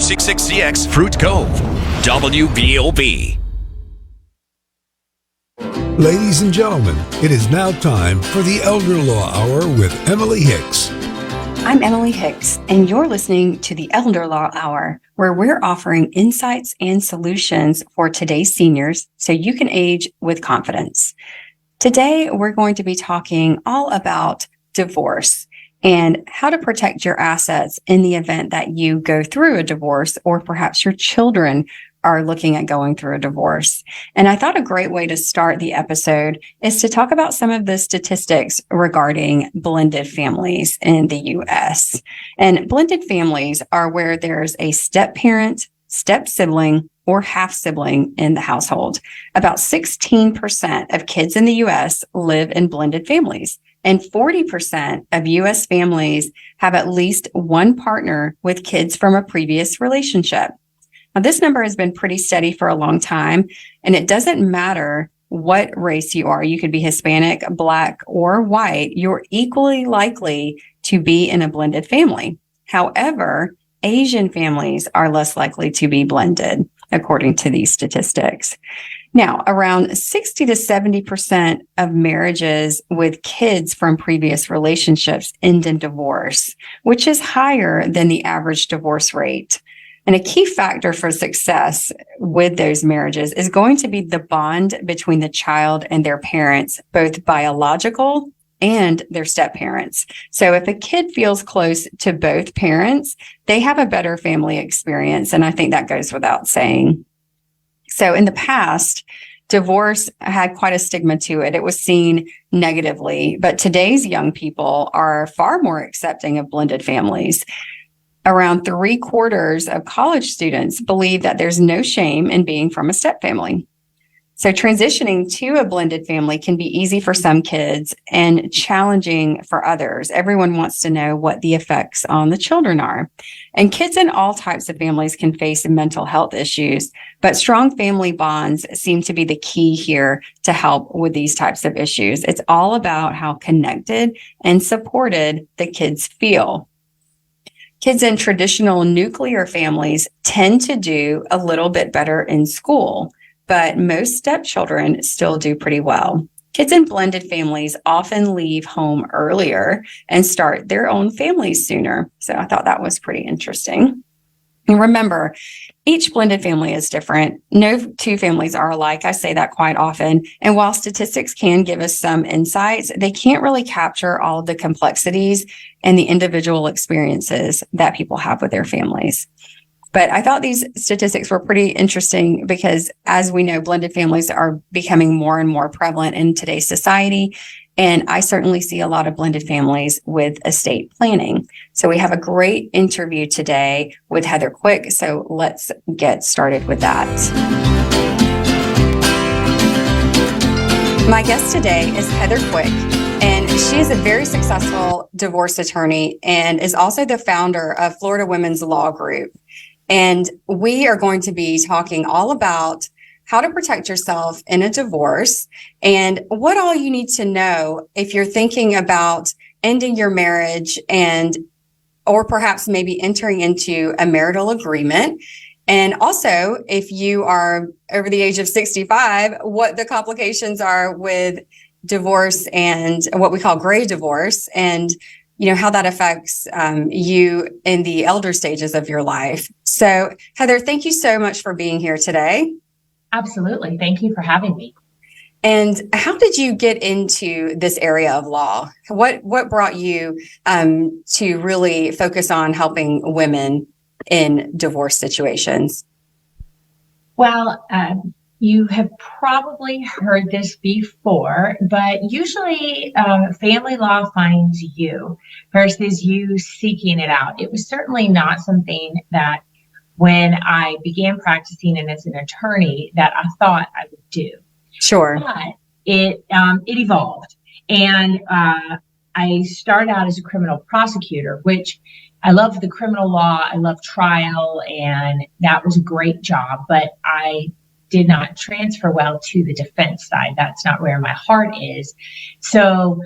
666CX Fruit Cove, WVOB. Ladies and gentlemen, it is now time for the Elder Law Hour with Emily Hicks. I'm Emily Hicks, and you're listening to the Elder Law Hour, where we're offering insights and solutions for today's seniors so you can age with confidence. Today, we're going to be talking all about divorce and how to protect your assets in the event that you go through a divorce, or perhaps your children are looking at going through a divorce. And I thought a great way to start the episode is to talk about some of the statistics regarding blended families in the U.S. And blended families are where there's a step-parent, step-sibling, or half-sibling in the household. About 16% of kids in the U.S. live in blended families, and 40% of U.S. families have at least one partner with kids from a previous relationship. Now, this number has been pretty steady for a long time, and it doesn't matter what race you are. You could be Hispanic, Black, or white. You're equally likely to be in a blended family. However, Asian families are less likely to be blended, according to these statistics. Now, around 60 to 70% of marriages with kids from previous relationships end in divorce, which is higher than the average divorce rate. And a key factor for success with those marriages is going to be the bond between the child and their parents, both biological and their step-parents. So if a kid feels close to both parents, they have a better family experience. And I think that goes without saying. So in the past, divorce had quite a stigma to it. It was seen negatively, but today's young people are far more accepting of blended families. Around 3/4 of college students believe that there's no shame in being from a step family. So transitioning to a blended family can be easy for some kids and challenging for others. Everyone wants to know what the effects on the children are. And kids in all types of families can face mental health issues, but strong family bonds seem to be the key here to help with these types of issues. It's all about how connected and supported the kids feel. Kids in traditional nuclear families tend to do a little bit better in school, but most stepchildren still do pretty well. Kids in blended families often leave home earlier and start their own families sooner. So I thought that was pretty interesting. And remember, each blended family is different. No two families are alike. I say that quite often. And while statistics can give us some insights, they can't really capture all of the complexities and the individual experiences that people have with their families. But I thought these statistics were pretty interesting because, as we know, blended families are becoming more and more prevalent in today's society. And I certainly see a lot of blended families with estate planning. So we have a great interview today with Heather Quick. So let's get started with that. My guest today is Heather Quick, and she is a very successful divorce attorney and is also the founder of Florida Women's Law Group. And we are going to be talking all about how to protect yourself in a divorce and what all you need to know if you're thinking about ending your marriage or perhaps maybe entering into a marital agreement. And also, if you are over the age of 65, what the complications are with divorce and what we call gray divorce, and how that affects you in the elder stages of your life. So, Heather, thank you so much for being here today. Absolutely. Thank you for having me. And how did you get into this area of law? What brought you to really focus on helping women in divorce situations? Well, you have probably heard this before, but usually family law finds you versus you seeking it out. It was certainly not something that when I began practicing and as an attorney that I thought I would do. Sure. But it evolved. And I started out as a criminal prosecutor, which I love the criminal law. I love trial, and that was a great job. But I did not transfer well to the defense side. That's not where my heart is. So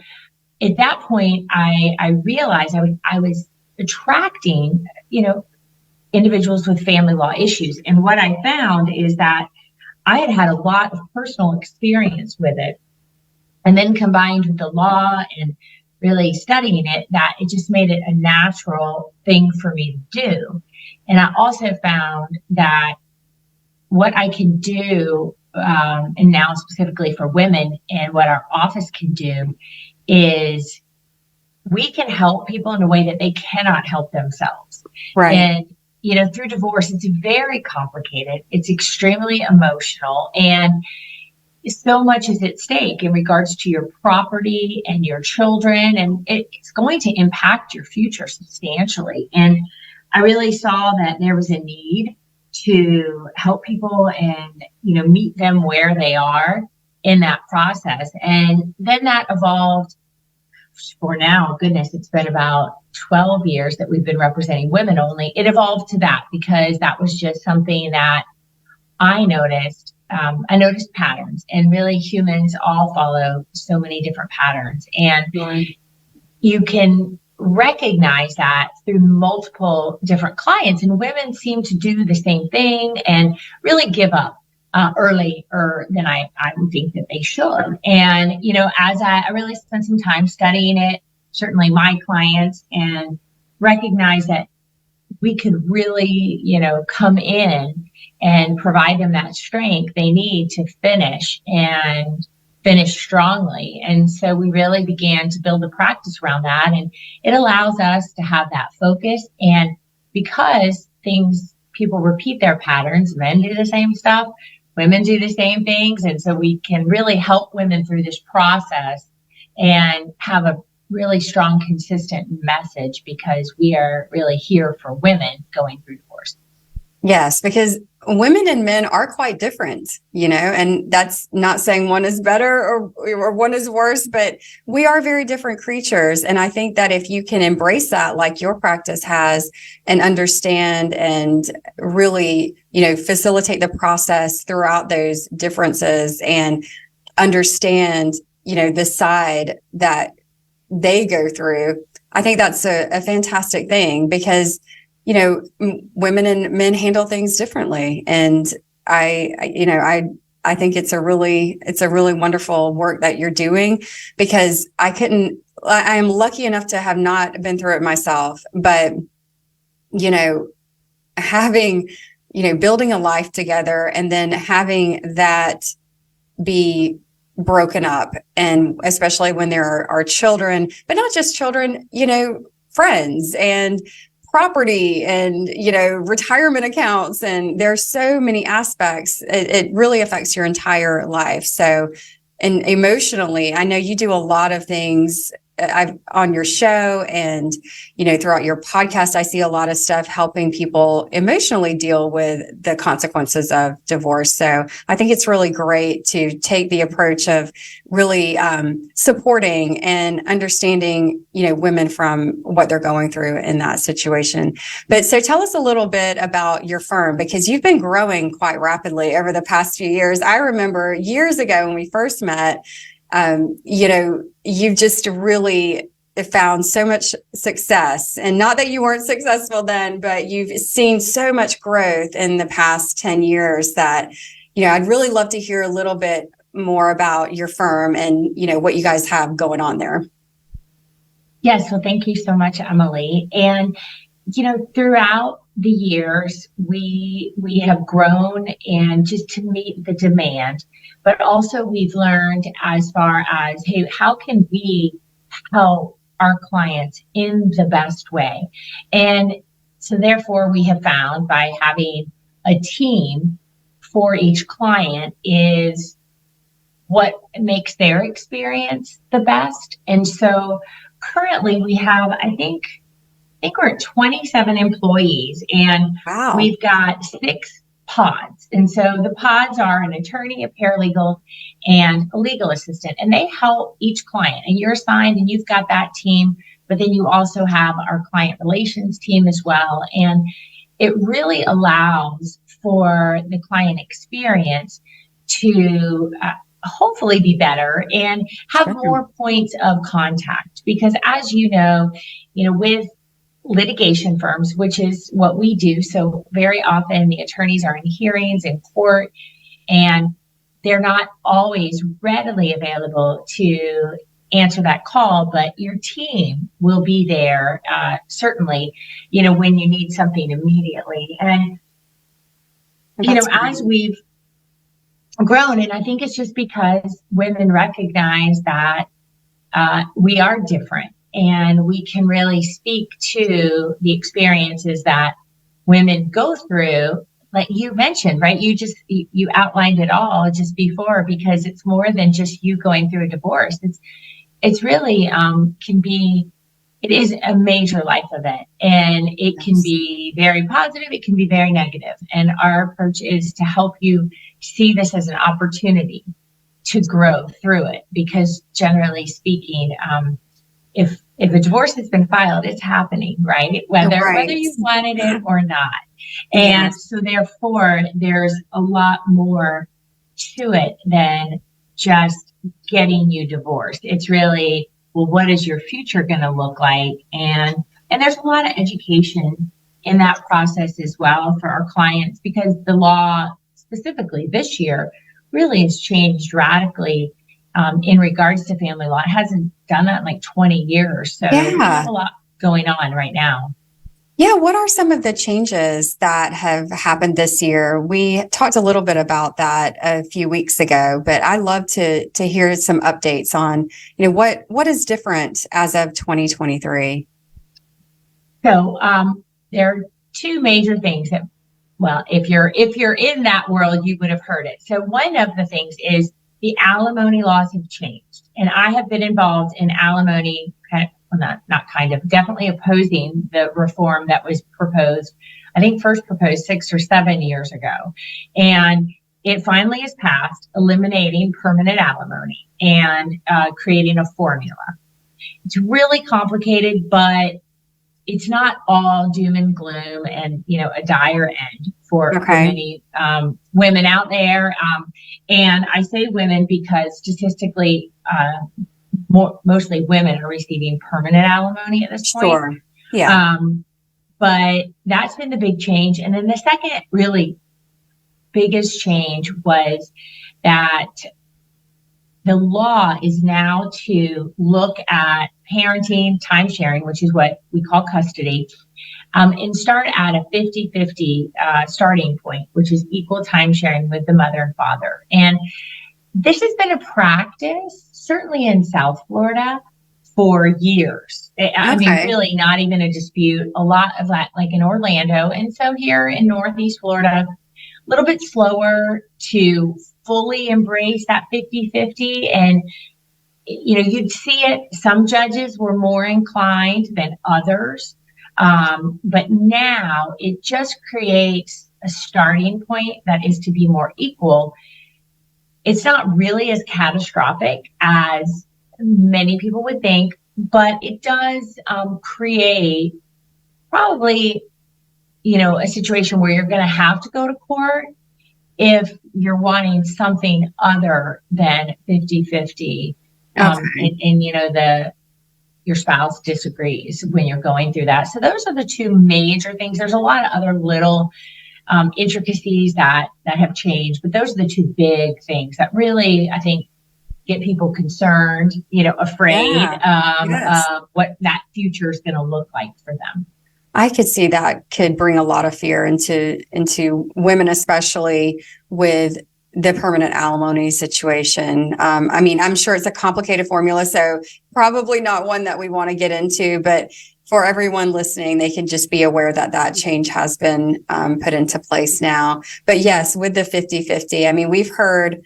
at that point, I realized I was attracting, individuals with family law issues. And what I found is that I had had a lot of personal experience with it. And then combined with the law and really studying it, that it just made it a natural thing for me to do. And I also found that what I can do, and now specifically for women, and what our office can do is we can help people in a way that they cannot help themselves. Right. And, through divorce, it's very complicated. It's extremely emotional, and so much is at stake in regards to your property and your children, and it's going to impact your future substantially. And I really saw that there was a need to help people and, meet them where they are in that process. And then that evolved for now, goodness, it's been about 12 years that we've been representing women only. It evolved to that because that was just something that I noticed. I noticed patterns, and really humans all follow so many different patterns. And you can recognize that through multiple different clients, and women seem to do the same thing and really give up earlier than I would think that they should. And, as I really spent some time studying it, certainly my clients, and recognize that we could really, come in and provide them that strength they need to finish strongly. And so we really began to build a practice around that. And it allows us to have that focus. And because people repeat their patterns, men do the same stuff, women do the same things. And so we can really help women through this process and have a really strong, consistent message, because we are really here for women going through divorce. Yes, because women and men are quite different, and that's not saying one is better or one is worse, but we are very different creatures. And I think that if you can embrace that, like your practice has, and understand and really, facilitate the process throughout those differences and understand, the side that they go through, I think that's a fantastic thing, because women and men handle things differently. And I think it's a really wonderful work that you're doing, because I am lucky enough to have not been through it myself, but, having, building a life together and then having that be broken up, and especially when there are children, but not just children, friends and property and, retirement accounts. And there's so many aspects. It really affects your entire life. So, and emotionally, I know you do a lot of things on your show and, throughout your podcast. I see a lot of stuff helping people emotionally deal with the consequences of divorce. So I think it's really great to take the approach of really supporting and understanding, women from what they're going through in that situation. But so tell us a little bit about your firm, because you've been growing quite rapidly over the past few years. I remember years ago when we first met, you've just really found so much success, and not that you weren't successful then, but you've seen so much growth in the past 10 years that, I'd really love to hear a little bit more about your firm and, what you guys have going on there. Yes. Well, thank you so much, Emily. And, throughout the years, we have grown, and just to meet the demand, but also we've learned as far as, hey, how can we help our clients in the best way? And so therefore we have found by having a team for each client is what makes their experience the best. And so currently we have, I think we're at 27 employees, and Wow. We've got 6 pods. And so the pods are an attorney, a paralegal, and a legal assistant, and they help each client. And you're assigned and you've got that team, but then you also have our client relations team as well. And it really allows for the client experience to hopefully be better and have more points of contact. Because as with litigation firms, which is what we do. So very often the attorneys are in hearings in court, and they're not always readily available to answer that call, but your team will be there, certainly, when you need something immediately. And, as we've grown, and I think it's just because women recognize that we are different, and we can really speak to the experiences that women go through. Like you mentioned, right? You outlined it all just before, because it's more than just you going through a divorce. It's really it is a major life event, and it can be very positive. It can be very negative. And our approach is to help you see this as an opportunity to grow through it, because generally speaking, if a divorce has been filed, it's happening, right? Whether you wanted it or not. And so therefore there's a lot more to it than just getting you divorced. It's really, well, what is your future going to look like? And there's a lot of education in that process as well for our clients, because the law specifically this year really has changed radically in regards to family law. It hasn't done that in like 20 years. So there's a lot going on right now. Yeah. What are some of the changes that have happened this year? We talked a little bit about that a few weeks ago, but I'd love to hear some updates on, what is different as of 2023. So there are two major things that, well, if you're in that world, you would have heard it. So one of the things is the alimony laws have changed, and I have been involved in alimony definitely opposing the reform that was proposed. I think first proposed 6 or 7 years ago, and it finally is passed, eliminating permanent alimony and creating a formula. It's really complicated, but it's not all doom and gloom and, a dire end for many women out there. And I say women because statistically, mostly women are receiving permanent alimony at this point. Sure. Yeah. But that's been the big change. And then the second really biggest change was that the law is now to look at parenting, time sharing, which is what we call custody, and start at a 50-50 starting point, which is equal time sharing with the mother and father. And this has been a practice, certainly in South Florida, for years. I mean, really not even a dispute. A lot of that, like in Orlando. And so here in Northeast Florida, a little bit slower to fully embrace that 50-50. And, you'd see it. Some judges were more inclined than others. But now it just creates a starting point that is to be more equal. It's not really as catastrophic as many people would think, but it does create probably, a situation where you're going to have to go to court if you're wanting something other than 50-50. And your spouse disagrees when you're going through that. So those are the two major things. There's a lot of other little intricacies that have changed, but those are the two big things that really, I think, get people concerned, afraid of what that future is going to look like for them. I could see that could bring a lot of fear into women, especially with the permanent alimony situation. I'm sure it's a complicated formula, so probably not one that we want to get into, but for everyone listening, they can just be aware that change has been put into place now. But yes, with the 50-50, we've heard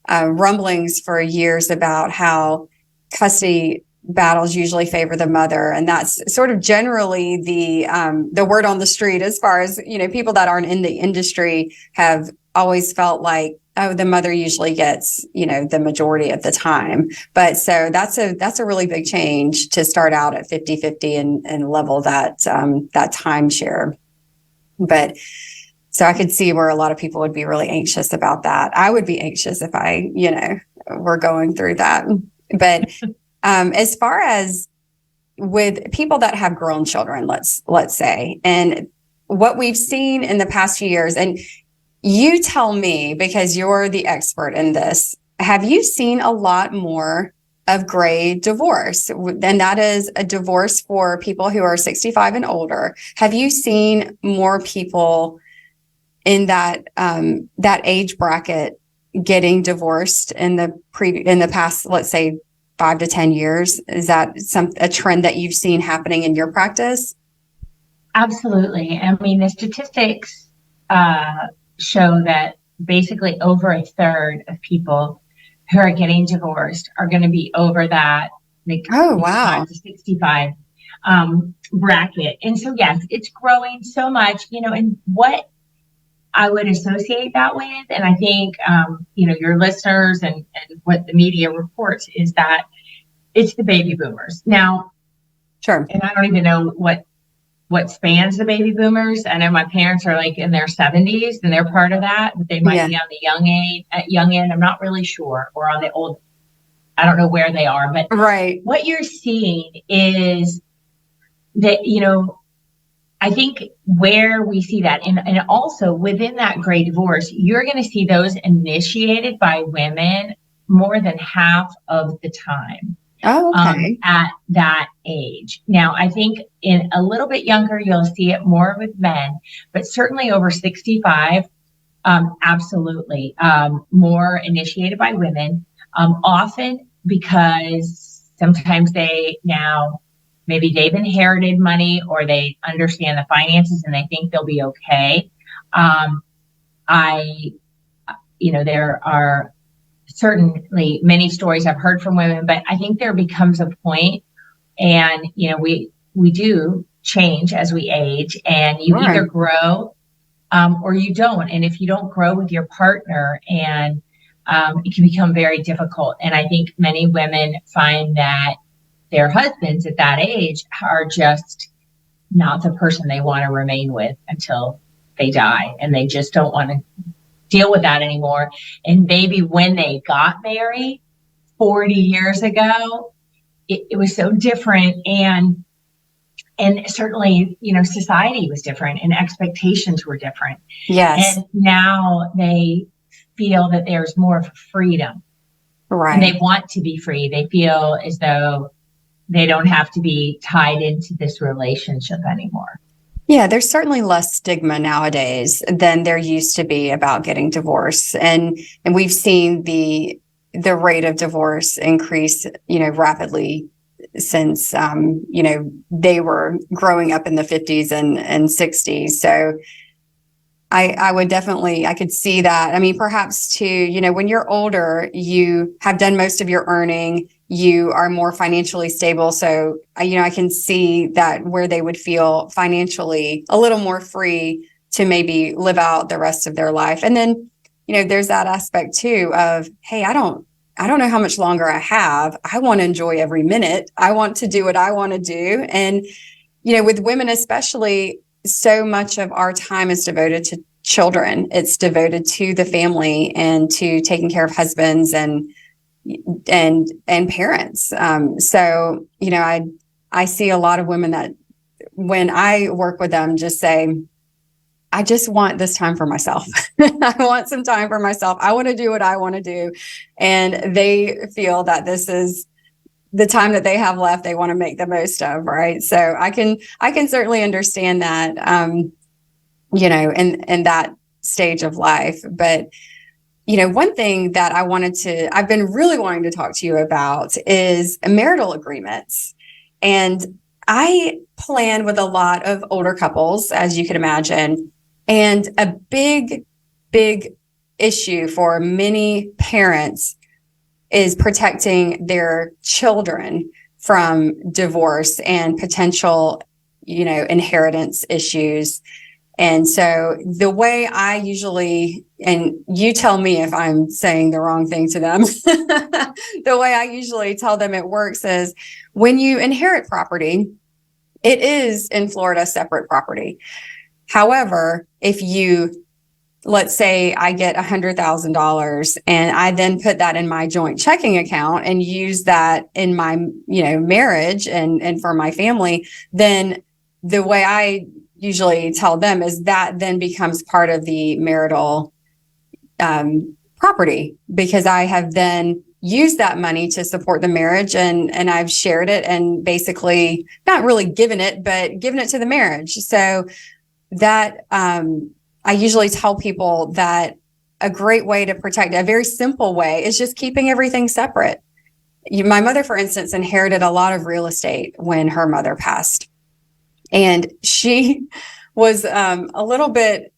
rumblings for years about how custody battles usually favor the mother, and that's sort of generally the word on the street, as far as people that aren't in the industry have always felt like, oh, the mother usually gets the majority of the time. But so that's a really big change to start out at 50-50 and level that timeshare. But so I could see where a lot of people would be really anxious about that. I would be anxious if I were going through that. But as far as with people that have grown children, let's say, and what we've seen in the past few years, and you tell me because you're the expert in this, have you seen a lot more of gray divorce? And that is a divorce for people who are 65 and older. Have you seen more people in that age bracket getting divorced in the past, let's say, 5 to 10 years? Is that a trend that you've seen happening in your practice? Absolutely. I mean, the statistics show that basically over a third of people who are getting divorced are going to be over that Oh, wow. to 65 bracket. And so, yes, it's growing so much, and what I would associate that with, and I think, your listeners and what the media reports is that it's the baby boomers. Now, sure. And I don't even know what spans the baby boomers. I know my parents are like in their 70s and they're part of that, but they might be on the young end. I'm not really sure, or on the old. I don't know where they are, but right. What you're seeing is that, I think where we see that, and also within that gray divorce, you're going to see those initiated by women more than half of the time. Oh, okay. At that age. Now, I think in a little bit younger, you'll see it more with men, but certainly over 65, absolutely more initiated by women, often because sometimes maybe they've inherited money or they understand the finances and they think they'll be okay. There are certainly many stories I've heard from women, but I think there becomes a point, and we do change as we age, and you either grow or you don't. And if you don't grow with your partner, and it can become very difficult. And I think many women find that their husbands at that age are just not the person they want to remain with until they die, and they just don't want to deal with that anymore. And maybe when they got married 40 years ago, it was so different, and certainly, society was different and expectations were different. Yes. And now they feel that there's more of freedom. Right. And they want to be free. They feel as though they don't have to be tied into this relationship anymore. Yeah, there's certainly less stigma nowadays than there used to be about getting divorced. And we've seen the rate of divorce increase, rapidly since, they were growing up in the 50s and 60s. So I would definitely, I could see that. I mean, perhaps too, when you're older, you have done most of your earning, you are more financially stable. So, I can see that where they would feel financially a little more free to maybe live out the rest of their life. And then, there's that aspect too of, hey, I don't know how much longer I have. I want to enjoy every minute. I want to do what I want to do. And, with women especially, so much of our time is devoted to children. It's devoted to the family and to taking care of husbands and parents. So, I see a lot of women that when I work with them just say, I just want this time for myself. I want some time for myself. I want to do what I want to do. And they feel that this is the time that they have left, they want to make the most of, right? So I can certainly understand that, in that stage of life. But, one thing that I've been really wanting to talk to you about is marital agreements. And I plan with a lot of older couples, as you can imagine, and a big, big issue for many parents is protecting their children from divorce and potential, inheritance issues. And so the way I usually, and you tell me if I'm saying the wrong thing to them, the way I usually tell them it works is when you inherit property, it is in Florida separate property. However, if you let's say I get $100,000 and I then put that in my joint checking account and use that in my, marriage and for my family, then the way I usually tell them is that then becomes part of the marital property, because I have then used that money to support the marriage, and I've shared it and basically not really given it, but given it to the marriage. So that I usually tell people that a great way to protect, a very simple way, is just keeping everything separate. My mother, for instance, inherited a lot of real estate when her mother passed. And she was a little bit,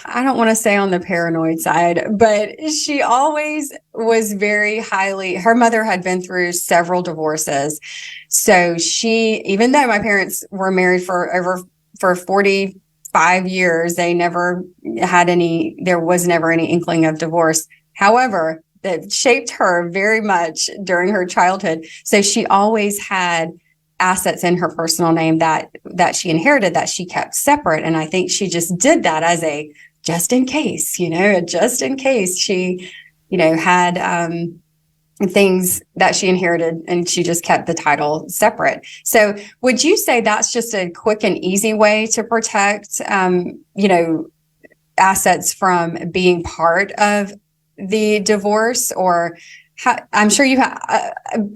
I don't want to say on the paranoid side, but she always was very her mother had been through several divorces. So even though my parents were married for 45 years, there was never any inkling of divorce. However, that shaped her very much during her childhood. So she always had assets in her personal name that she inherited that she kept separate. And I think she just did that as a just in case she, had things that she inherited, and she just kept the title separate. So would you say that's just a quick and easy way to protect, assets from being part of the divorce? Or I'm sure you have,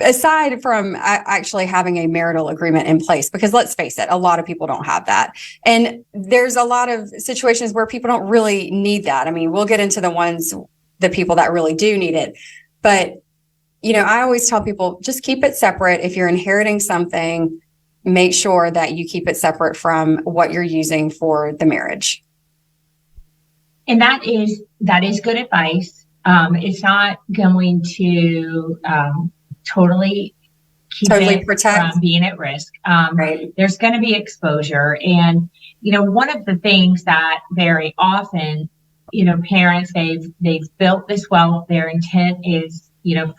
aside from actually having a marital agreement in place, because let's face it, a lot of people don't have that. And there's a lot of situations where people don't really need that. I mean, we'll get into the people that really do need it. But, I always tell people, just keep it separate. If you're inheriting something, make sure that you keep it separate from what you're using for the marriage. And that is good advice. It's not going to totally keep it protect from being at risk. Right. There's going to be exposure. And, one of the things that very often, parents, they've built this wealth. Their intent is,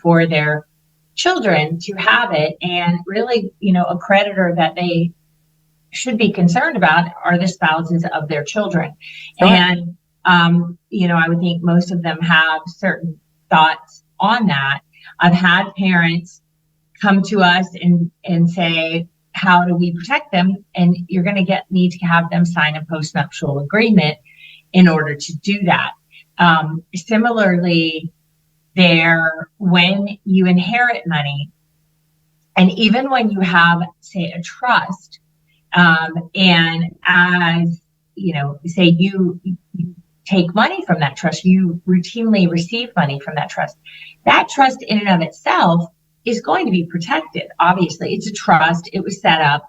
for their children to have it. And really, a creditor that they should be concerned about are the spouses of their children. Sure. And I would think most of them have certain thoughts on that. I've had parents come to us and say, how do we protect them? And you're going to need to have them sign a postnuptial agreement in order to do that. Similarly, when you inherit money, and even when you have, say, a trust, and as, say you take money from that trust, you routinely receive money from that trust in and of itself is going to be protected. Obviously, it's a trust. It was set up,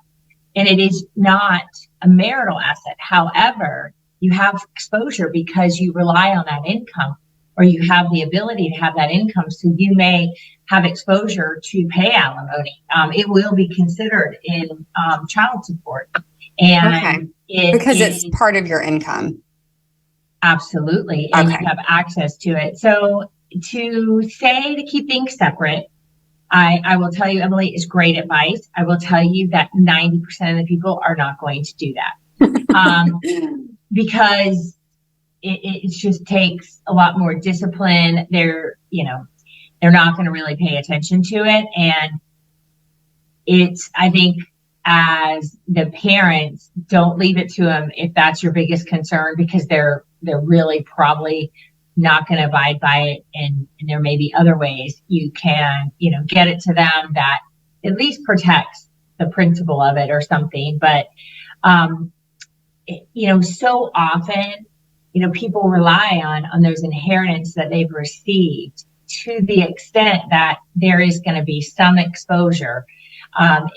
and it is not a marital asset. However, you have exposure because you rely on that income, or you have the ability to have that income. So you may have exposure to pay alimony. It will be considered in child support. And because it's part of your income. Absolutely. And you have access to it. So to keep things separate, I will tell you, Emily, is great advice. I will tell you that 90% of the people are not going to do that. Because it just takes a lot more discipline. They're not going to really pay attention to it. And I think, as the parents, don't leave it to them if that's your biggest concern, because they're really probably not going to abide by it. And there may be other ways you can, get it to them that at least protects the principle of it or something. But, so often, people rely on those inheritance that they've received to the extent that there is going to be some exposure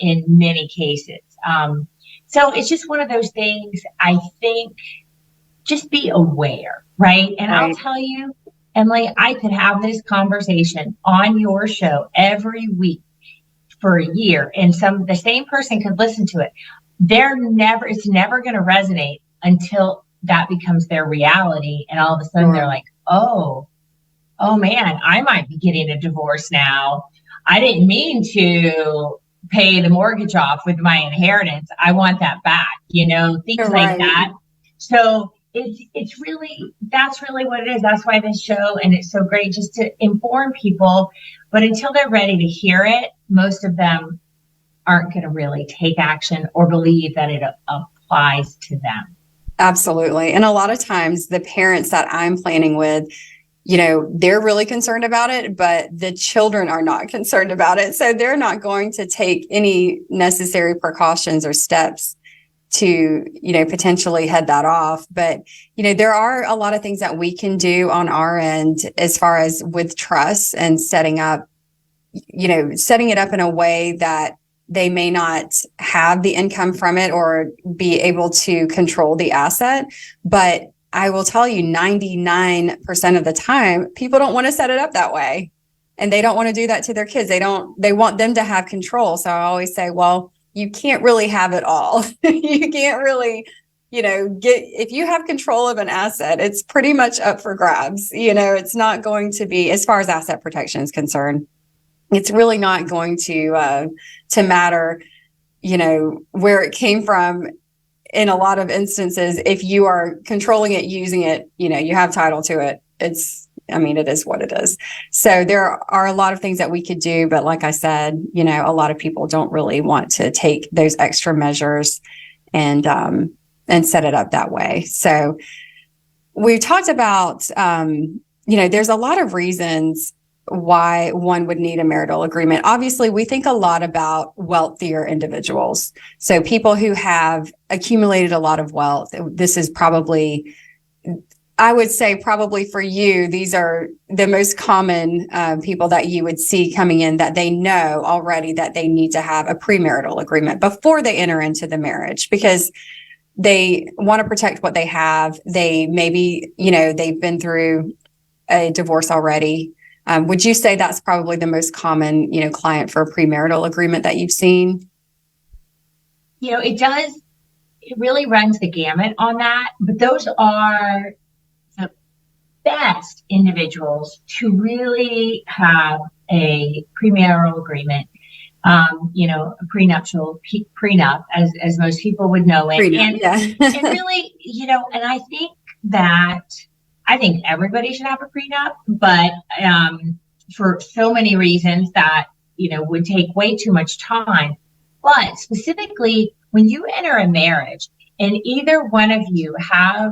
in many cases. So it's just one of those things. I think just be aware, right? And I'll tell you, Emily, I could have this conversation on your show every week for a year, and the same person could listen to it. It's never going to resonate until that becomes their reality. And all of a sudden they're like, oh man, I might be getting a divorce now. I didn't mean to pay the mortgage off with my inheritance. I want that back, things like that. So it's really, that's really what it is. That's why this show, and it's so great just to inform people. But until they're ready to hear it, most of them aren't going to really take action or believe that it applies to them. Absolutely. And a lot of times the parents that I'm planning with, they're really concerned about it, but the children are not concerned about it. So they're not going to take any necessary precautions or steps to, potentially head that off. But, there are a lot of things that we can do on our end as far as with trust and setting it up in a way that they may not have the income from it or be able to control the asset. But I will tell you 99% of the time, people don't want to set it up that way. And they don't want to do that to their kids. They want them to have control. So I always say, well, you can't really have it all. You can't really, if you have control of an asset, it's pretty much up for grabs. It's not going to be, as far as asset protection is concerned, it's really not going to matter, where it came from. In a lot of instances, if you are controlling it, using it, you have title to it. It is what it is. So there are a lot of things that we could do. But like I said, a lot of people don't really want to take those extra measures and set it up that way. So we talked about, there's a lot of reasons why one would need a marital agreement. Obviously, we think a lot about wealthier individuals. So people who have accumulated a lot of wealth. This is probably, I would say probably for you, these are the most common people that you would see coming in, that they know already that they need to have a premarital agreement before they enter into the marriage, because they want to protect what they have. They maybe, they've been through a divorce already. Would you say that's probably the most common, client for a premarital agreement that you've seen? It does. It really runs the gamut on that. But those are the best individuals to really have a premarital agreement. A prenup, as most people would know it. Prenup, yeah. And really, and I think everybody should have a prenup, but for so many reasons that, would take way too much time. But specifically, when you enter a marriage and either one of you have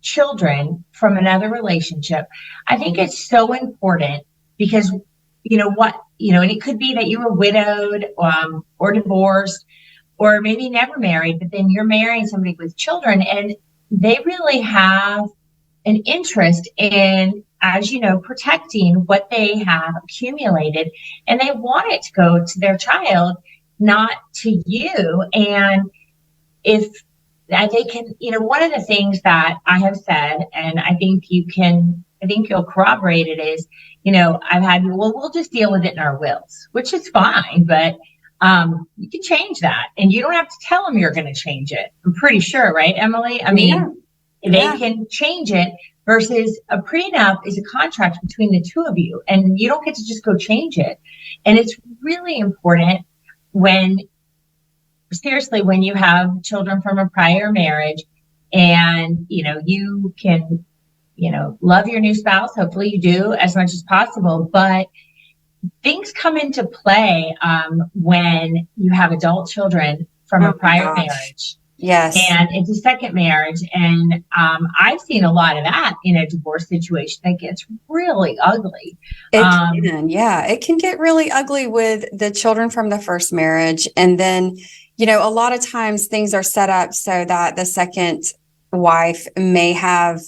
children from another relationship, I think it's so important because, and it could be that you were widowed or divorced or maybe never married, but then you're marrying somebody with children and they really have an interest in, as you know, protecting what they have accumulated, and they want it to go to their child, not to you. And if they can, one of the things that I have said, and I think you'll corroborate it is, I've had, we'll just deal with it in our wills, which is fine, but you can change that and you don't have to tell them you're going to change it. I'm pretty sure, right, Emily? I mean, they can change it versus a prenup is a contract between the two of you and you don't get to just go change it. And it's really important when you have children from a prior marriage and, you can, love your new spouse. Hopefully you do as much as possible, but things come into play when you have adult children from a prior marriage. Yes. And it's a second marriage. And I've seen a lot of that in a divorce situation that gets really ugly. It can get really ugly with the children from the first marriage. And then, a lot of times things are set up so that the second wife may have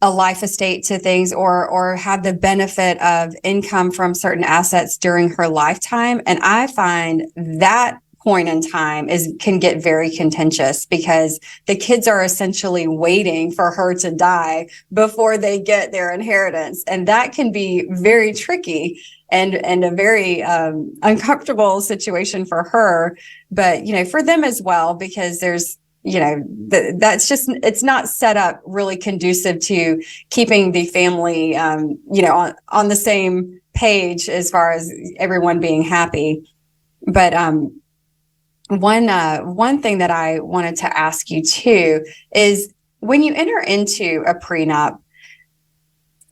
a life estate to things or have the benefit of income from certain assets during her lifetime. And I find that point in time can get very contentious because the kids are essentially waiting for her to die before they get their inheritance. And that can be very tricky and a very uncomfortable situation for her, but, for them as well, because there's, that's just, it's not set up really conducive to keeping the family, on the same page as far as everyone being happy. But, one thing that I wanted to ask you too is when you enter into a prenup,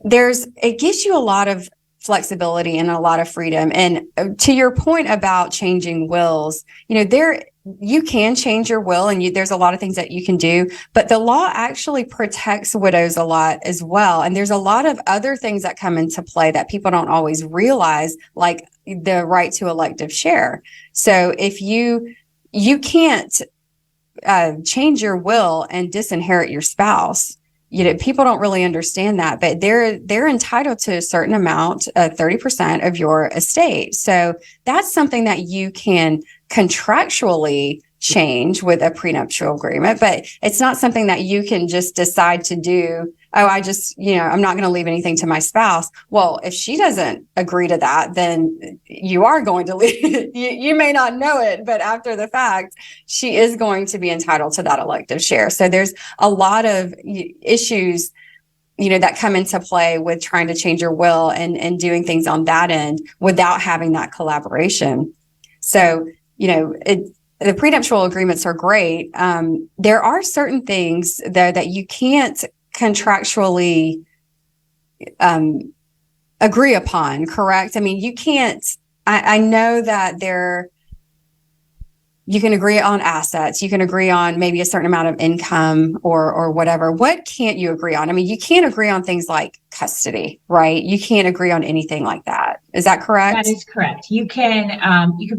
it gives you a lot of flexibility and a lot of freedom. And to your point about changing wills, you can change your will, and there's a lot of things that you can do, but the law actually protects widows a lot as well. And there's a lot of other things that come into play that people don't always realize, like the right to elective share. So if you can't change your will and disinherit your spouse. People don't really understand that, but they're entitled to a certain amount, 30% of your estate. So that's something that you can contractually change with a prenuptial agreement, but it's not something that you can just decide to do. Oh, I'm not going to leave anything to my spouse. Well, if she doesn't agree to that, then you are going to leave. You may not know it, but after the fact, she is going to be entitled to that elective share. So there's a lot of issues, that come into play with trying to change your will and doing things on that end without having that collaboration. So, the prenuptial agreements are great. There are certain things, though, that you can't contractually agree upon, correct? I mean, you can't, I know that you can agree on assets, you can agree on maybe a certain amount of income or whatever. What can't you agree on? I mean, you can't agree on things like custody, right? You can't agree on anything like that. Is that correct? That is correct. You can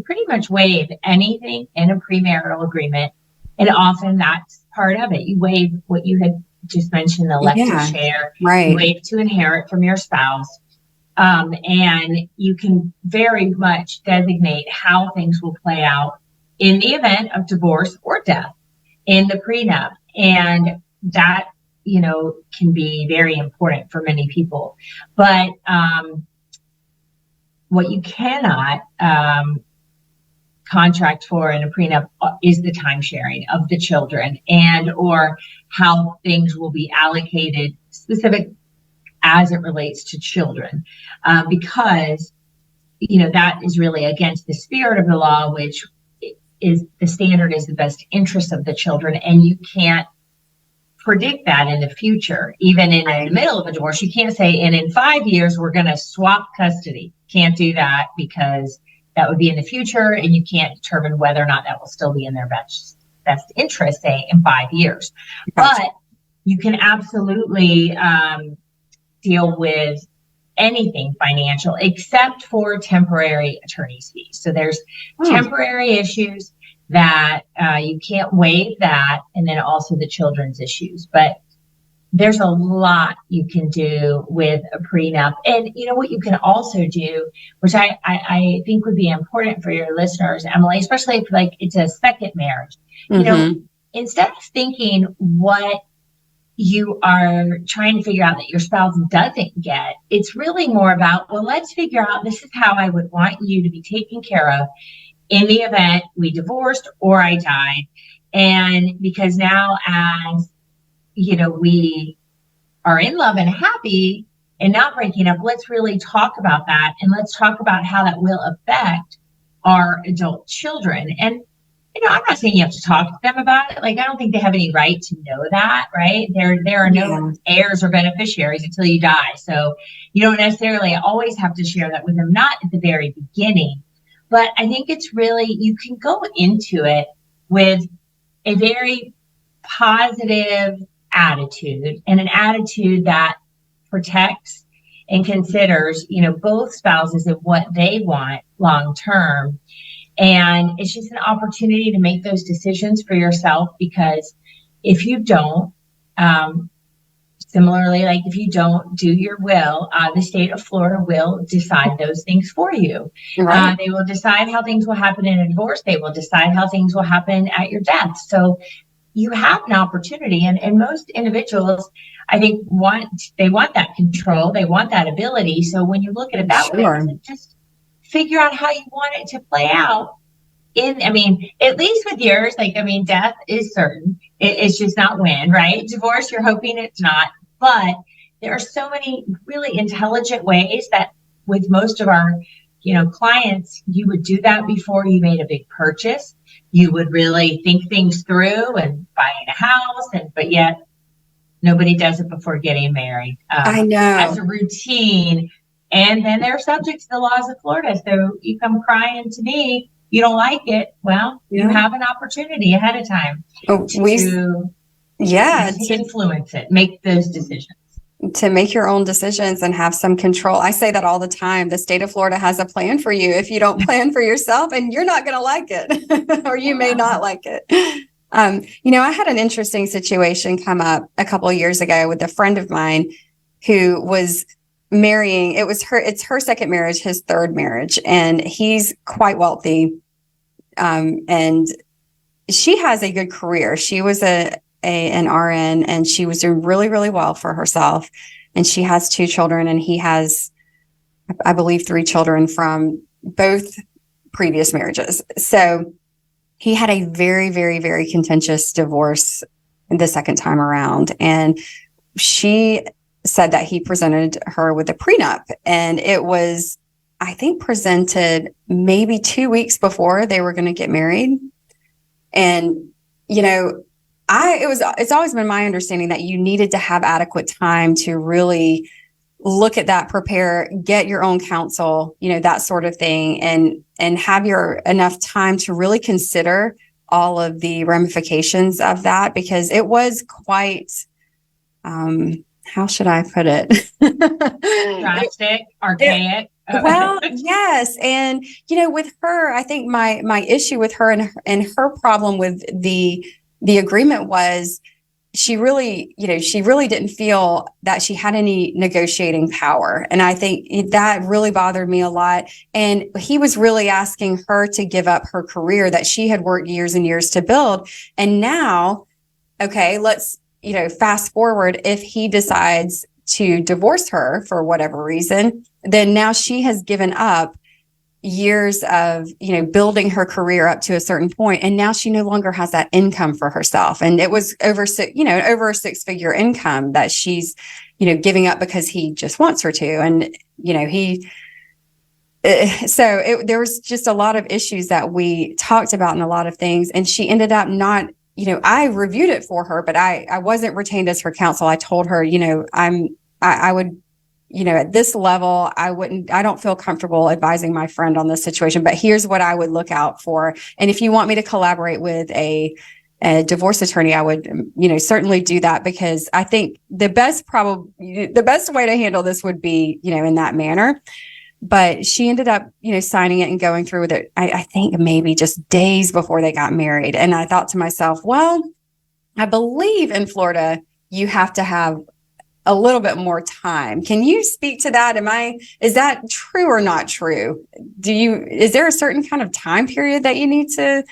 pretty much waive anything in a premarital agreement, and often that's part of it. You waive what you had just mentioned, the elective share, right? You waive to inherit from your spouse, and you can very much designate how things will play out in the event of divorce or death in the prenup, and that can be very important for many people. But what you cannot contract for in a prenup is the time sharing of the children and or how things will be allocated specific as it relates to children, because that is really against the spirit of the law, which is the standard is the best interest of the children, and you can't predict that in the future. Even in the middle of a divorce, you can't say, and in 5 years we're going to swap custody. Can't do that, because that would be in the future, and you can't determine whether or not that will still be in their best interest, say, in 5 years. Gotcha. But you can absolutely deal with anything financial except for temporary attorney's fees. So there's temporary issues that you can't waive that, and then also the children's issues. But there's a lot you can do with a prenup. And what you can also do, which I think would be important for your listeners, Emily, especially if it's a second marriage, instead of thinking what you are trying to figure out that your spouse doesn't get, it's really more about, well, let's figure out, this is how I would want you to be taken care of in the event we divorced or I died. And because now, as we are in love and happy and not breaking up, let's really talk about that. And let's talk about how that will affect our adult children. And I'm not saying you have to talk to them about it. I don't think they have any right to know that, right? There are no heirs or beneficiaries until you die. So you don't necessarily always have to share that with them, not at the very beginning. But I think it's really, you can go into it with a very positive attitude, and an attitude that protects and considers, both spouses and what they want long term. And it's just an opportunity to make those decisions for yourself, because if you don't, similarly, if you don't do your will, the state of Florida will decide those things for you. Right. They will decide how things will happen in a divorce. They will decide how things will happen at your death. So you have an opportunity, and most individuals, I think, want that control. They want that ability. So when you look at it that way, just figure out how you want it to play out. At least with yours, death is certain. It's just not when, right? Divorce, you're hoping it's not. But there are so many really intelligent ways that with most of our, clients, you would do that before you made a big purchase. You would really think things through and buying a house, but yet Nobody does it before getting married. I know. As a routine. And then they're subject to the laws of Florida. So you come crying to me, you don't like it. Well, you have an opportunity ahead of time to influence it, make those decisions. To make your own decisions and have some control. I say that all the time. The state of Florida has a plan for you if you don't plan for yourself, and you're not going to like it, or you may not like it. I had an interesting situation come up a couple of years ago with a friend of mine who was marrying. It's her second marriage, his third marriage, and he's quite wealthy. And she has a good career. She was an RN, and she was doing really, really well for herself. And she has 2 children, and he has, I believe, 3 children from both previous marriages. So he had a very, very, very contentious divorce the second time around. And she said that he presented her with a prenup, and it was, I think, presented maybe 2 weeks before they were going to get married. And, it's always been my understanding that you needed to have adequate time to really look at that, prepare, get your own counsel, that sort of thing, and have enough time to really consider all of the ramifications of that, because it was quite, how should I put it? Drastic, archaic. Well, yes. And, with her, I think my issue with her and her problem with the agreement was she really didn't feel that she had any negotiating power. And I think that really bothered me a lot. And he was really asking her to give up her career that she had worked years and years to build. And now, okay, let's, fast forward. If he decides to divorce her for whatever reason, then now she has given up years of, building her career up to a certain point. And now she no longer has that income for herself. And it was over a 6-figure income that she's, giving up because he just wants her to. And, there was just a lot of issues that we talked about and a lot of things. And she ended up not, I reviewed it for her, but I wasn't retained as her counsel. I told her, I would, at this level, I don't feel comfortable advising my friend on this situation, but here's what I would look out for. And if you want me to collaborate with a divorce attorney, I would, certainly do that, because I think the best way to handle this would be, in that manner. But she ended up, signing it and going through with it, I think maybe just days before they got married. And I thought to myself, well, I believe in Florida, you have to have a little bit more time. Can you speak to that? Is that true or not true? Is there a certain kind of time period that you need to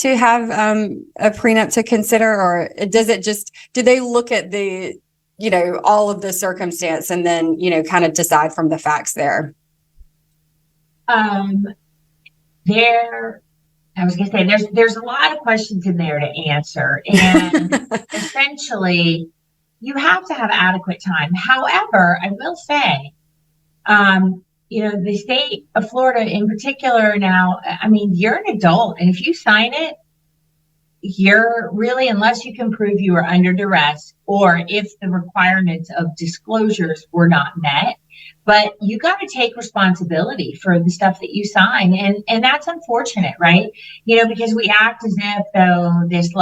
have a prenup to consider, or do they look at the, all of the circumstance and then, kind of decide from the facts there? I was going to say, there's a lot of questions in there to answer. And essentially, you have to have adequate time. However, I will say, the state of Florida in particular now, you're an adult, and if you sign it, you're really, unless you can prove you are under duress, or if the requirements of disclosures were not met, but you got to take responsibility for the stuff that you sign. And that's unfortunate, right? Because we act as if though this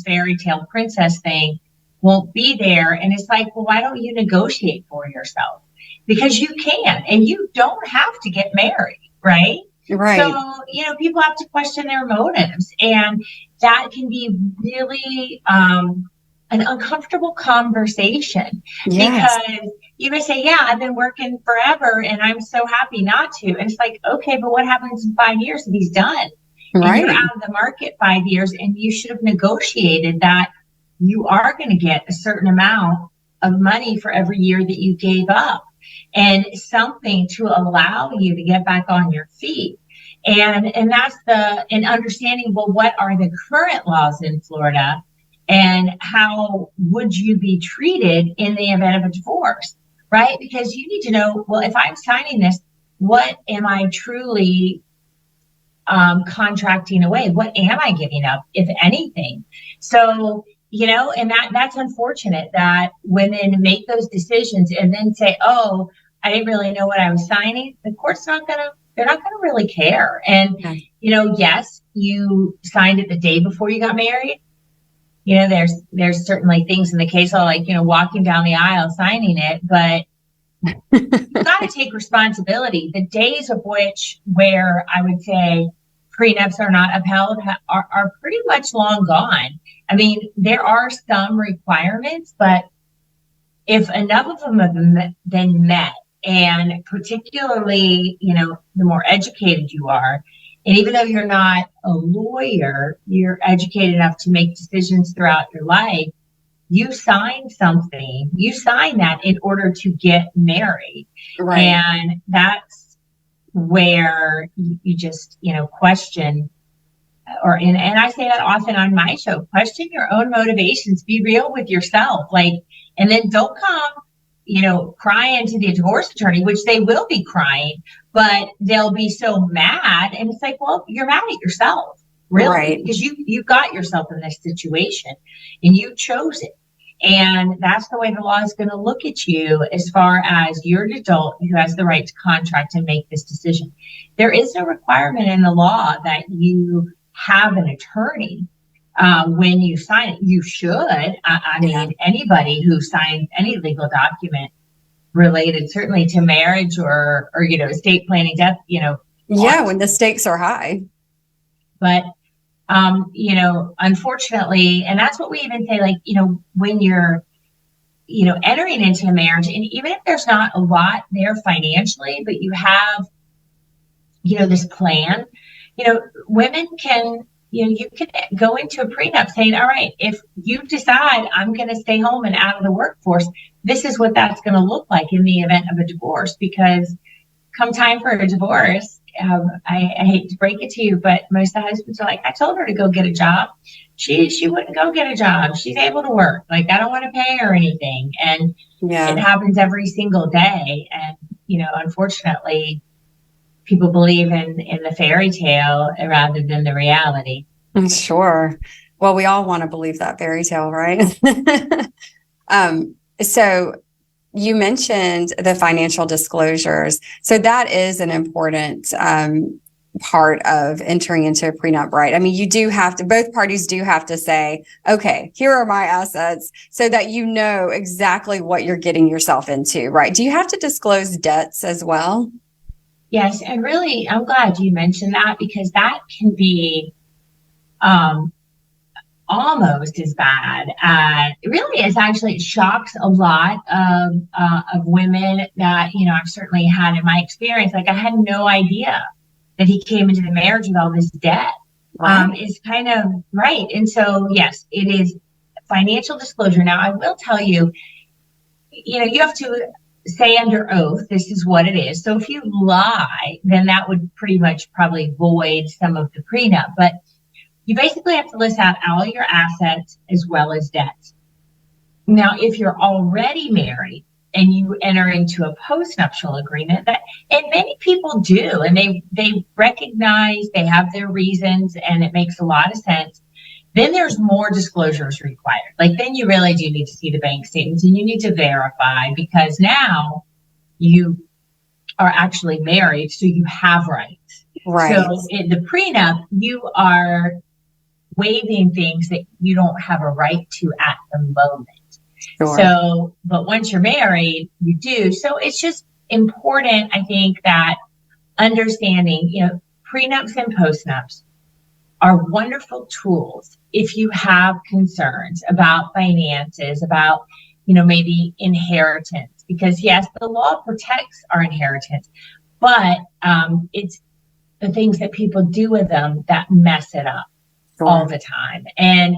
fairy tale princess thing won't be there. And it's like, well, why don't you negotiate for yourself? Because you can, and you don't have to get married, right? Right. So, people have to question their motives, and that can be really an uncomfortable conversation. Yes. Because you may say, yeah, I've been working forever and I'm so happy not to. And it's like, okay, but what happens in 5 years if he's done? Right. And you're out of the market 5 years, and you should have negotiated that you are going to get a certain amount of money for every year that you gave up, and something to allow you to get back on your feet. And that's and understanding, well, what are the current laws in Florida, and how would you be treated in the event of a divorce, right? Because you need to know, well, if I'm signing this, what am I truly contracting away? What am I giving up, if anything? So and that's unfortunate that women make those decisions and then say, oh, I didn't really know what I was signing. The court's they're not gonna really care. And, Yeah. Yes, you signed it the day before you got married. There's certainly things in the case law, like, walking down the aisle, signing it, but you've got to take responsibility. The days of where I would say prenups are not upheld are pretty much long gone. I mean, there are some requirements, but if enough of them have been met, and particularly, the more educated you are, and even though you're not a lawyer, you're educated enough to make decisions throughout your life, you sign something, you sign that in order to get married. Right. And that's where you just, question, and I say that often on my show, question your own motivations, be real with yourself. And then don't come, crying to the divorce attorney, which they will be crying, but they'll be so mad. And it's like, well, you're mad at yourself, really, Right. because you got yourself in this situation and you chose it. And that's the way the law is going to look at you as far as you're an adult who has the right to contract and make this decision. There is no requirement in the law that you have an attorney when you sign it. You should. I mean, anybody who signs any legal document related certainly to marriage or estate planning, death, when the stakes are high. But unfortunately, and that's what we even say, when you're, entering into a marriage, and even if there's not a lot there financially, but you have, this plan, women can, you can go into a prenup saying, all right, if you decide I'm going to stay home and out of the workforce, this is what that's going to look like in the event of a divorce. Because come time for a divorce, I hate to break it to you, but most of the husbands are like, I told her to go get a job. She wouldn't go get a job. She's able to work. I don't want to pay her anything. And it happens every single day. And, unfortunately, people believe in the fairy tale rather than the reality. Sure. Well, we all want to believe that fairy tale, right? So you mentioned the financial disclosures. So that is an important part of entering into a prenup, right? I mean, both parties do have to say, okay, here are my assets, so that you know exactly what you're getting yourself into, right? Do you have to disclose debts as well? Yes. And really, I'm glad you mentioned that, because that can be almost as bad. It really is. Actually, it shocks a lot of women that, I've certainly had in my experience. I had no idea that he came into the marriage with all this debt. Right. Is kind of right. And so, yes, it is financial disclosure. Now, I will tell you, you have to say under oath, this is what it is. So if you lie, then that would pretty much probably void some of the prenup. But you basically have to list out all your assets as well as debts. Now, if you're already married and you enter into a postnuptial agreement, and many people do, and they recognize, they have their reasons, and it makes a lot of sense, then there's more disclosures required. Then you really do need to see the bank statements, and you need to verify, because now you are actually married, so you have rights. Right. So in the prenup, you are waiving things that you don't have a right to at the moment. Sure. So, but once you're married, you do. So it's just important, I think, that understanding, prenups and postnups are wonderful tools if you have concerns about finances, about, maybe inheritance, because yes, the law protects our inheritance, but it's the things that people do with them that mess it up. Sure. All the time. And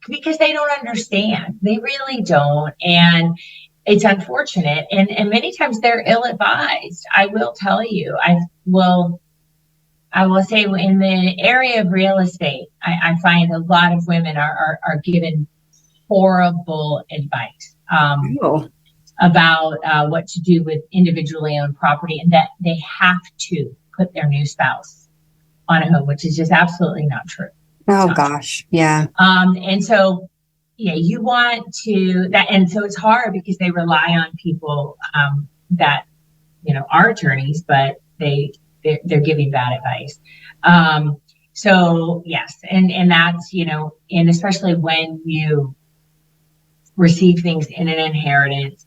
because they don't understand, they really don't. And it's unfortunate. And many times they're ill-advised. I will tell you, I will say, in the area of real estate, I find a lot of women are given horrible advice about what to do with individually owned property, and that they have to put their new spouse on a home, which is just absolutely not true. Oh gosh. Yeah. And so you want to that. And so it's hard because they rely on people, that, are attorneys, but they're giving bad advice. So yes. And that's, and especially when you receive things in an inheritance.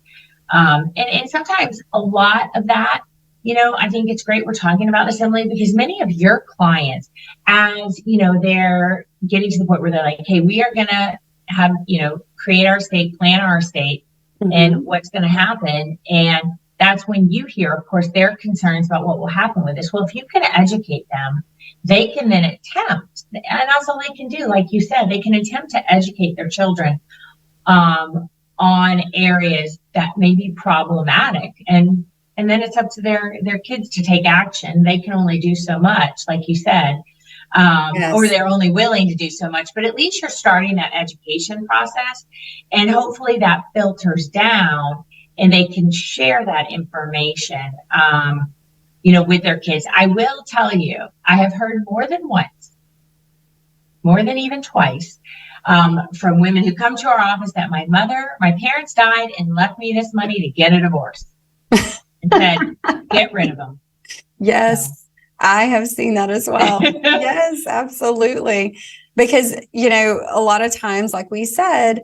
And sometimes a lot of that, I think it's great we're talking about this, Emily, because many of your clients, as they're getting to the point where they're like, hey, we are going to have, create our estate, plan our estate, and what's going to happen. And that's when you hear, of course, their concerns about what will happen with this. Well, if you can educate them, they can then attempt, and that's all they can do. Like you said, they can attempt to educate their children on areas that may be problematic. And then it's up to their kids to take action. They can only do so much, like you said, Yes. or they're only willing to do so much. But at least you're starting that education process, and hopefully that filters down and they can share that information, with their kids. I will tell you, I have heard more than once, more than even twice, from women who come to our office that my parents died and left me this money to get a divorce, and said, get rid of them. Yes, So. I have seen that as well. Yes, absolutely. Because, a lot of times, like we said,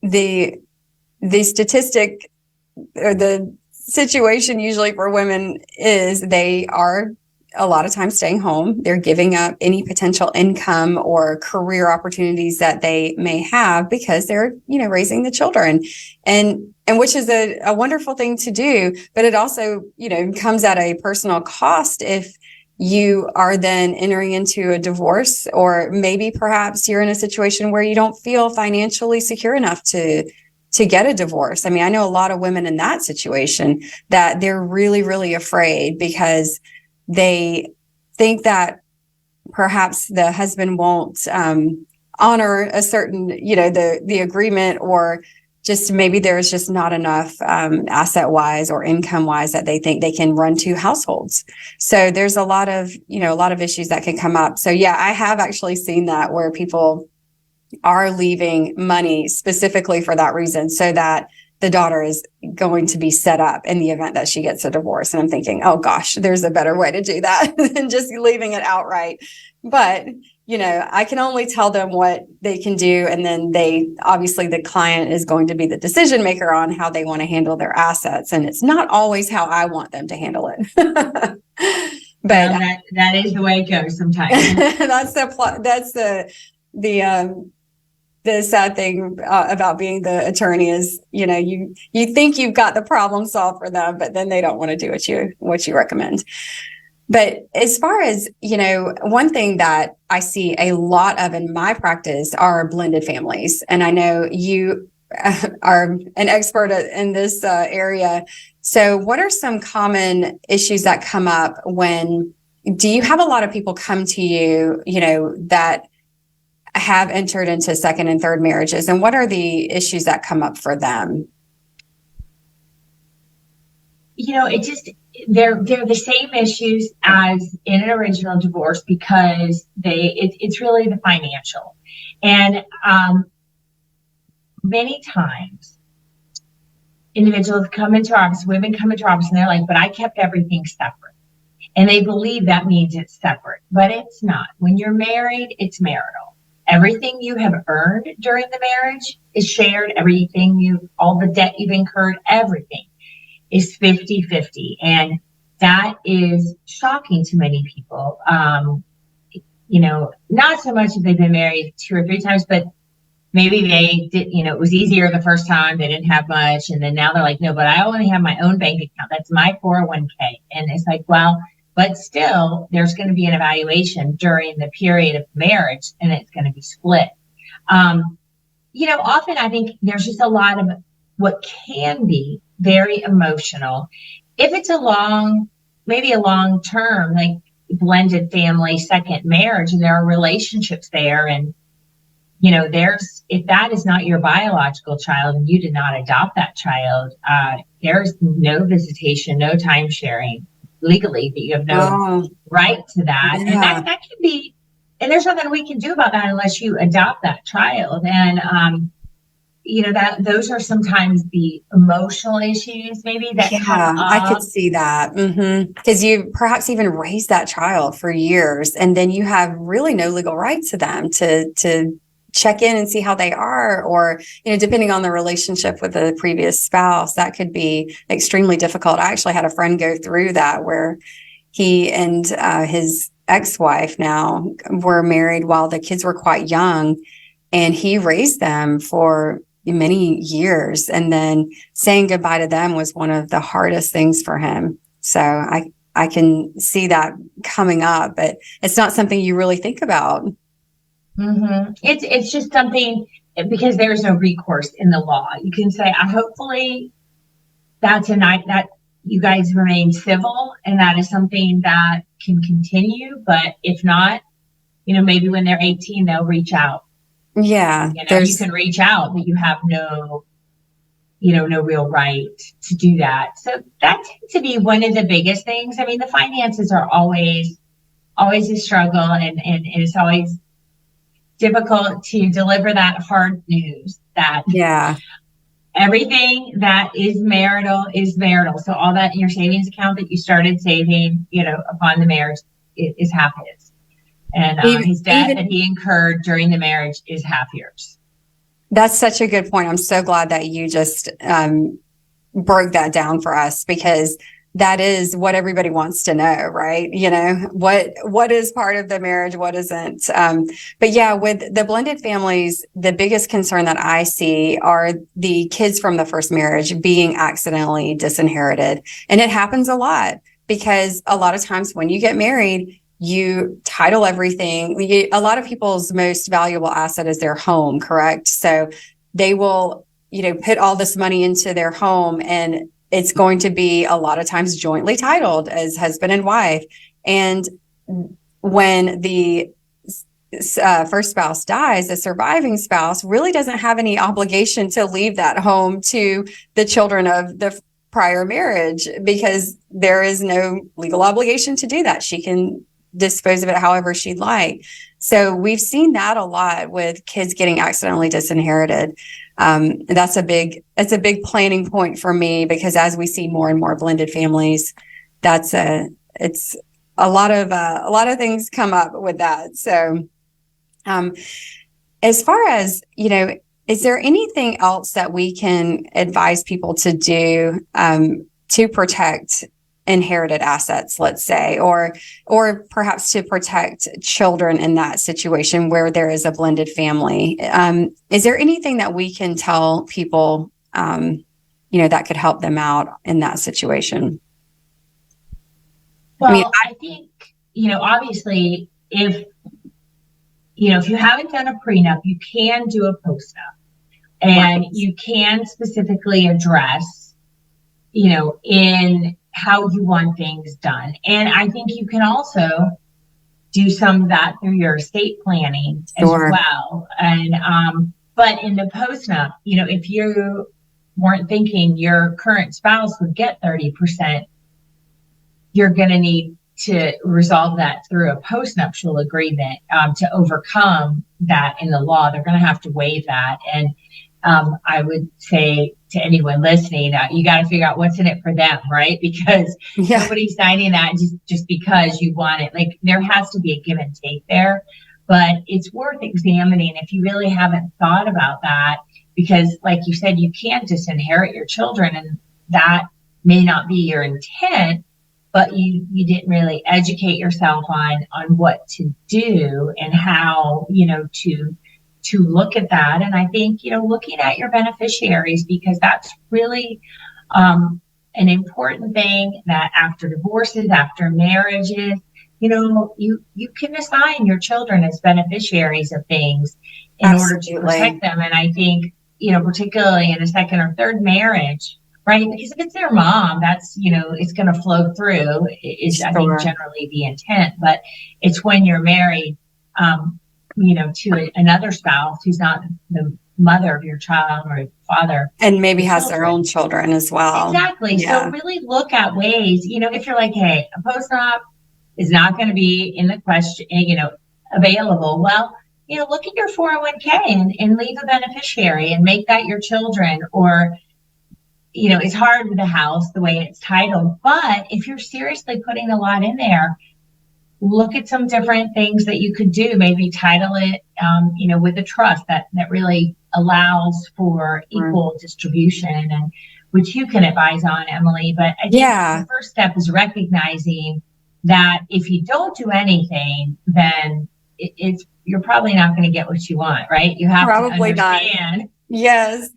the statistic or the situation usually for women is they are a lot of times staying home. They're giving up any potential income or career opportunities that they may have because they're, raising the children, and which is a wonderful thing to do. But it also, comes at a personal cost if you are then entering into a divorce, or maybe perhaps you're in a situation where you don't feel financially secure enough to get a divorce. I mean, I know a lot of women in that situation that they're really, really afraid because they think that perhaps the husband won't honor a certain, the agreement, or just maybe there's just not enough asset wise or income wise that they think they can run two households. So there's a lot of issues that can come up. So yeah, I have actually seen that where people are leaving money specifically for that reason, so that the daughter is going to be set up in the event that she gets a divorce. And I'm thinking, oh gosh, there's a better way to do that than just leaving it outright. But, I can only tell them what they can do. And then obviously the client is going to be the decision maker on how they want to handle their assets. And it's not always how I want them to handle it. But that is the way it goes sometimes. that's the sad thing about being the attorney is, you think you've got the problem solved for them, but then they don't want to do what you recommend. But as far as, one thing that I see a lot of in my practice are blended families. And I know you are an expert in this area. So what are some common issues that come up do you have a lot of people come to you, that have entered into second and third marriages, and what are the issues that come up for them? They're the same issues as in an original divorce, because it's really the financial. And many times individuals come into our office, women come into our office, and they're like, but I kept everything separate. And they believe that means it's separate, but it's not. When you're married, it's marital. Everything you have earned during the marriage is shared. All the debt you've incurred, everything is 50-50. And that is shocking to many people. Not so much if they've been married 2 or 3 times, but maybe they did, it was easier the first time, they didn't have much. And then now they're like, no, but I only have my own bank account. That's my 401k. And it's like, well, but still there's going to be an evaluation during the period of marriage, and it's going to be split. Often I think there's just a lot of what can be very emotional. If it's maybe a long term, like blended family, second marriage, and there are relationships there, and if that is not your biological child and you did not adopt that child, there's no visitation, no time sharing legally, that you have no right to that. Yeah. And that can be, and there's nothing we can do about that unless you adopt that child. And that those are sometimes the emotional issues maybe that come I up. could see that. Because you perhaps even raised that child for years, and then you have really no legal right to them to check in and see how they are, or, depending on the relationship with the previous spouse, that could be extremely difficult. I actually had a friend go through that where he and his ex-wife now were married while the kids were quite young, and he raised them for many years, and then saying goodbye to them was one of the hardest things for him. So I can see that coming up, but it's not something you really think about. It's just something, because there's no recourse in the law. You can say, hopefully that's a night that you guys remain civil, and that is something that can continue. But if not, maybe when they're 18, they'll reach out. Yeah, you can reach out, but you have no real right to do that. So that tends to be one of the biggest things. I mean, the finances are always a struggle, and it's always difficult to deliver that hard news that everything that is marital is marital. So all that in your savings account that you started saving, upon the marriage is half his. And his debt that he incurred during the marriage is half yours. That's such a good point. I'm so glad that you just broke that down for us, because that is what everybody wants to know, right? What is part of the marriage, what isn't. But yeah, with the blended families, the biggest concern that I see are the kids from the first marriage being accidentally disinherited. And it happens a lot, because a lot of times when you get married, you title everything. A lot of people's most valuable asset is their home, correct? So they will, put all this money into their home, and it's going to be a lot of times jointly titled as husband and wife. And when the first spouse dies, the surviving spouse really doesn't have any obligation to leave that home to the children of the prior marriage, because there is no legal obligation to do that. She can dispose of it however she'd like. So we've seen that a lot with kids getting accidentally disinherited. That's a big planning point for me, because as we see more and more blended families, it's a lot of things come up with that. So, as far as, is there anything else that we can advise people to do, to protect inherited assets, let's say, or perhaps to protect children in that situation where there is a blended family? Is there anything that we can tell people, that could help them out in that situation? Well, I think, obviously, if you haven't done a prenup, you can do a postnup, and you can specifically address, in how you want things done. And I think you can also do some of that through your estate planning as well. And, but in the postnup, if you weren't thinking your current spouse would get 30%, you're going to need to resolve that through a postnuptial agreement, to overcome that in the law. They're going to have to waive that. And I would say to anyone listening, you got to figure out what's in it for them, right? Because nobody's signing that just because you want it. Like, there has to be a give and take there, but it's worth examining if you really haven't thought about that, because like you said, you can't disinherit your children, and that may not be your intent, but you didn't really educate yourself on what to do and how, to look at that. And I think, looking at your beneficiaries, because that's really an important thing, that after divorces, after marriages, you can assign your children as beneficiaries of things in order to protect them. And I think, particularly in a second or third marriage, right? Because if it's their mom, that's, it's going to flow through, is I think generally the intent. But it's when you're married, to another spouse who's not the mother of your child or father. And maybe has their own children as well. Exactly. Yeah. So really look at ways, if you're like, hey, a postnup is not going to be in the question, available. Well, look at your 401k and leave a beneficiary and make that your children. Or, it's hard with the house the way it's titled, but if you're seriously putting a lot in there, look at some different things that you could do. Maybe title it, with a trust that really allows for equal distribution, and which you can advise on, Emily. But I think the first step is recognizing that if you don't do anything, then you're probably not going to get what you want, right? You have to understand. Not. Yes.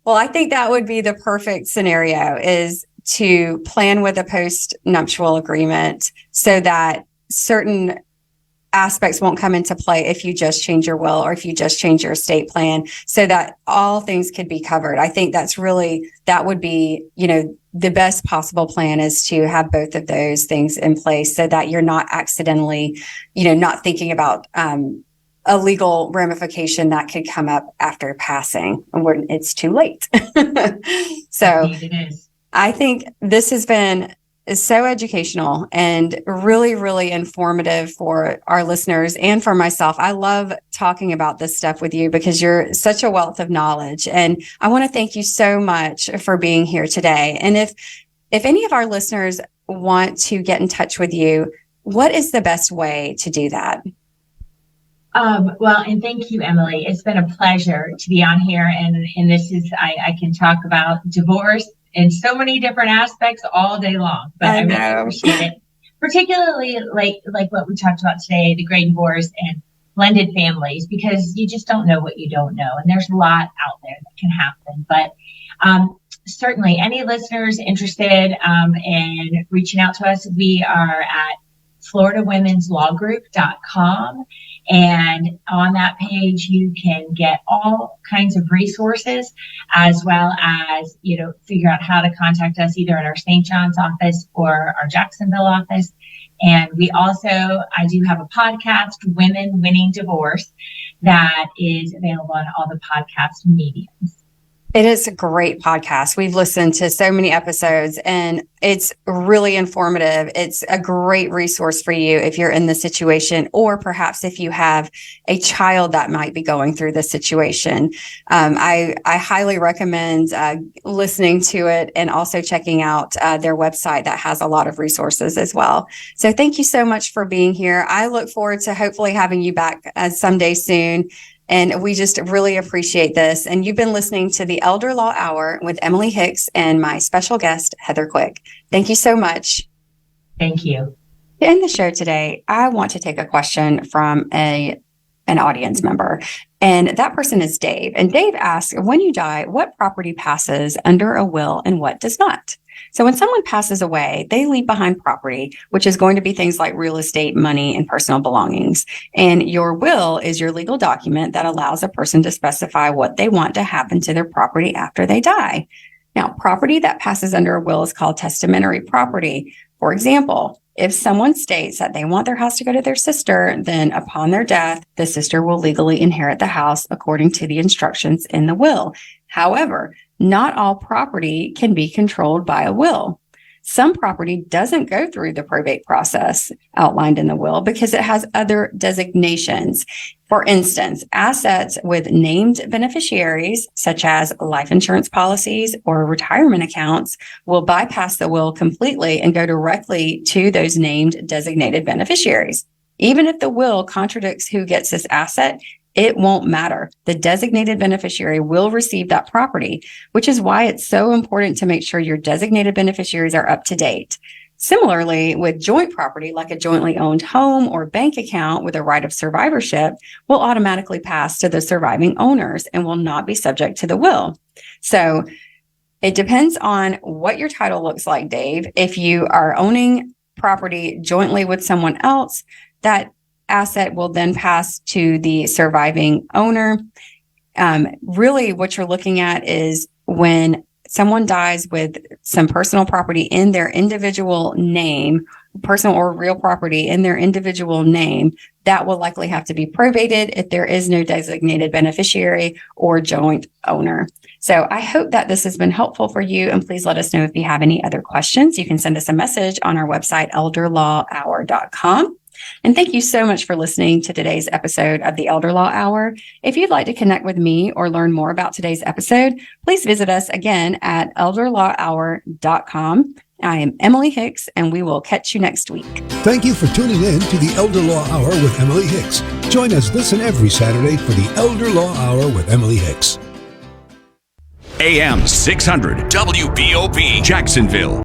Well, I think that would be the perfect scenario, is to plan with a post-nuptial agreement so that certain aspects won't come into play if you just change your will or if you just change your estate plan, so that all things could be covered. I think that would be, the best possible plan, is to have both of those things in place so that you're not accidentally, not thinking about a legal ramification that could come up after passing when it's too late. So it is. I think this has been so educational and really, really informative for our listeners and for myself. I love talking about this stuff with you because you're such a wealth of knowledge. And I want to thank you so much for being here today. And if any of our listeners want to get in touch with you, what is the best way to do that? Well, and thank you, Emily. It's been a pleasure to be on here. And this is, I can talk about divorce in so many different aspects all day long, but I really appreciate it. Particularly like what we talked about today, the great divorce and blended families, because you just don't know what you don't know. And there's a lot out there that can happen. But certainly any listeners interested in reaching out to us, we are at FloridaWomen'sLawGroup.com. And on that page, you can get all kinds of resources, as well as, figure out how to contact us either at our St. John's office or our Jacksonville office. And I do have a podcast, Women Winning Divorce, that is available on all the podcast mediums. It is a great podcast. We've listened to so many episodes and it's really informative. It's a great resource for you if you're in this situation, or perhaps if you have a child that might be going through this situation. I highly recommend listening to it and also checking out their website that has a lot of resources as well. So thank you so much for being here. I look forward to hopefully having you back someday soon. And we just really appreciate this. And you've been listening to the Elder Law Hour with Emily Hicks and my special guest, Heather Quick. Thank you so much. Thank you. To end the show today, I want to take a question from an audience member. And that person is Dave. And Dave asks, when you die, what property passes under a will and what does not? So when someone passes away, they leave behind property, which is going to be things like real estate, money, and personal belongings. And your will is your legal document that allows a person to specify what they want to happen to their property after they die. Now, property that passes under a will is called testamentary property. For example, if someone states that they want their house to go to their sister, then upon their death, the sister will legally inherit the house according to the instructions in the will. However, not all property can be controlled by a will. Some property doesn't go through the probate process outlined in the will because it has other designations. For instance, assets with named beneficiaries, such as life insurance policies or retirement accounts, will bypass the will completely and go directly to those named designated beneficiaries. Even if the will contradicts who gets this asset, it won't matter. The designated beneficiary will receive that property, which is why it's so important to make sure your designated beneficiaries are up to date. Similarly, with joint property, like a jointly owned home or bank account with a right of survivorship, will automatically pass to the surviving owners and will not be subject to the will. So it depends on what your title looks like, Dave. If you are owning property jointly with someone else, that asset will then pass to the surviving owner. Really, what you're looking at is when someone dies with some personal property in their individual name, personal or real property in their individual name, that will likely have to be probated if there is no designated beneficiary or joint owner. So I hope that this has been helpful for you. And please let us know if you have any other questions. You can send us a message on our website, elderlawhour.com. And thank you so much for listening to today's episode of the Elder Law Hour. If you'd like to connect with me or learn more about today's episode, please visit us again at elderlawhour.com. I am Emily Hicks, and we will catch you next week. Thank you for tuning in to the Elder Law Hour with Emily Hicks. Join us this and every Saturday for the Elder Law Hour with Emily Hicks. AM 600 WBOB Jacksonville.